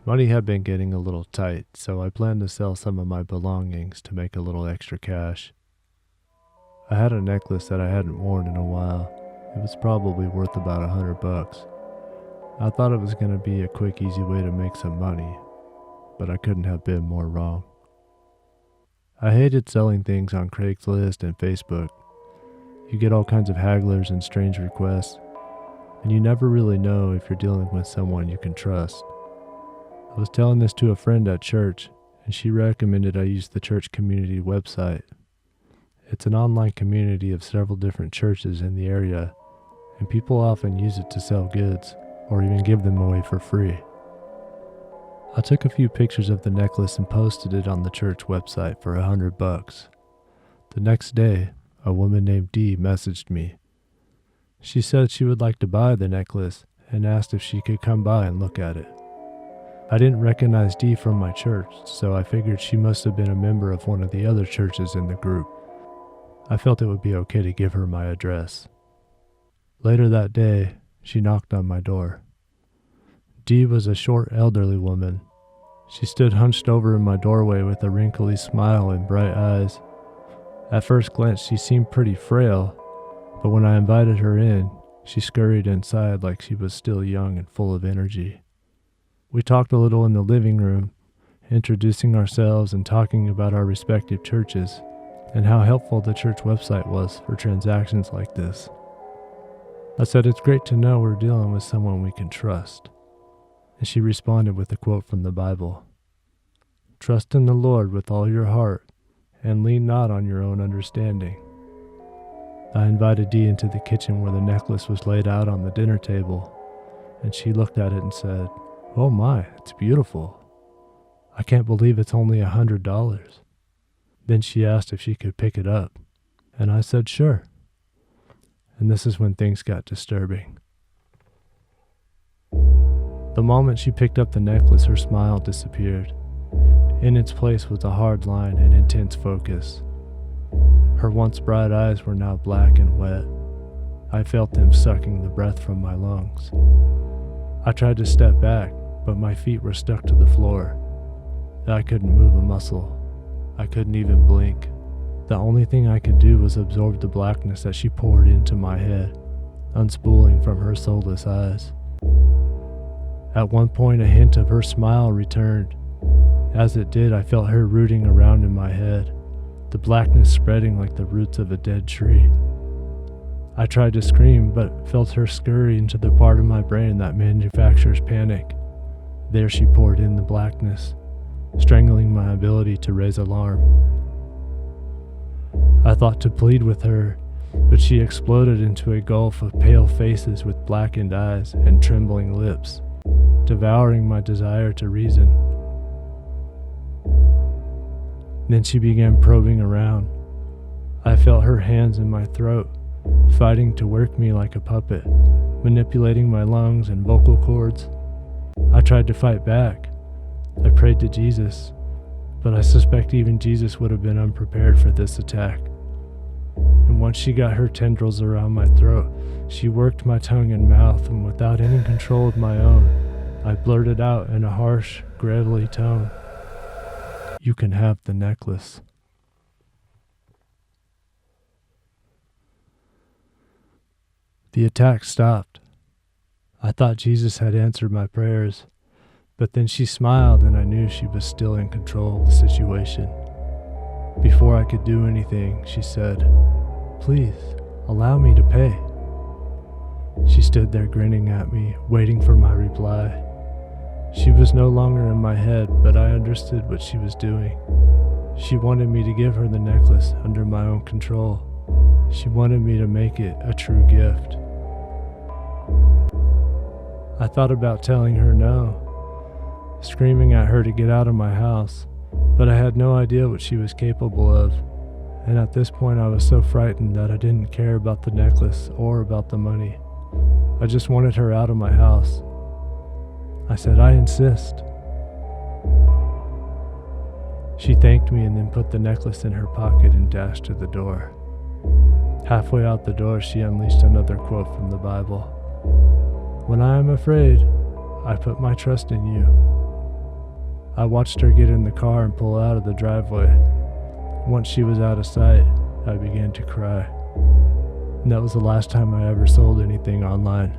Money had been getting a little tight, so I planned to sell some of my belongings to make a little extra cash. I had a necklace that I hadn't worn in a while. It was probably worth about $100. I thought it was going to be a quick, easy way to make some money, but I couldn't have been more wrong. I hated selling things on Craigslist and Facebook. You get all kinds of hagglers and strange requests, and you never really know if you're dealing with someone you can trust. I was telling this to a friend at church, and she recommended I use the church community website. It's an online community of several different churches in the area, and people often use it to sell goods or even give them away for free. I took a few pictures of the necklace and posted it on the church website for $100. The next day, a woman named Dee messaged me. She said she would like to buy the necklace and asked if she could come by and look at it. I didn't recognize Dee from my church, so I figured she must have been a member of one of the other churches in the group. I felt it would be okay to give her my address. Later that day, she knocked on my door. Dee was a short, elderly woman. She stood hunched over in my doorway with a wrinkly smile and bright eyes. At first glance, she seemed pretty frail, but when I invited her in, she scurried inside like she was still young and full of energy. We talked a little in the living room, introducing ourselves and talking about our respective churches and how helpful the church website was for transactions like this. I said it's great to know we're dealing with someone we can trust, and she responded with a quote from the Bible. "Trust in the Lord with all your heart, and lean not on your own understanding." I invited Dee into the kitchen where the necklace was laid out on the dinner table, and she looked at it and said, "Oh my, it's beautiful. I can't believe it's only $100. Then she asked if she could pick it up, and I said sure. And this is when things got disturbing. The moment she picked up the necklace, her smile disappeared. In its place was a hard line and intense focus. Her once bright eyes were now black and wet. I felt them sucking the breath from my lungs. I tried to step back, but my feet were stuck to the floor. I couldn't move a muscle. I couldn't even blink. The only thing I could do was absorb the blackness that she poured into my head, unspooling from her soulless eyes. At one point, a hint of her smile returned. As it did, I felt her rooting around in my head, the blackness spreading like the roots of a dead tree. I tried to scream, but felt her scurry into the part of my brain that manufactures panic. There she poured in the blackness, strangling my ability to raise alarm. I thought to plead with her, but she exploded into a gulf of pale faces with blackened eyes and trembling lips, devouring my desire to reason. Then she began probing around. I felt her hands in my throat, fighting to work me like a puppet, manipulating my lungs and vocal cords. I tried to fight back. I prayed to Jesus, but I suspect even Jesus would have been unprepared for this attack. And once she got her tendrils around my throat, she worked my tongue and mouth, and without any control of my own, I blurted out in a harsh, gravelly tone, "You can have the necklace." The attack stopped. I thought Jesus had answered my prayers, but then she smiled and I knew she was still in control of the situation. Before I could do anything, she said, "Please, allow me to pay." She stood there grinning at me, waiting for my reply. She was no longer in my head, but I understood what she was doing. She wanted me to give her the necklace under my own control. She wanted me to make it a true gift. I thought about telling her no, screaming at her to get out of my house, but I had no idea what she was capable of, and at this point I was so frightened that I didn't care about the necklace or about the money. I just wanted her out of my house. I said, "I insist." She thanked me and then put the necklace in her pocket and dashed to the door. Halfway out the door, she unleashed another quote from the Bible. "When I am afraid, I put my trust in you." I watched her get in the car and pull out of the driveway. Once she was out of sight, I began to cry. And that was the last time I ever sold anything online.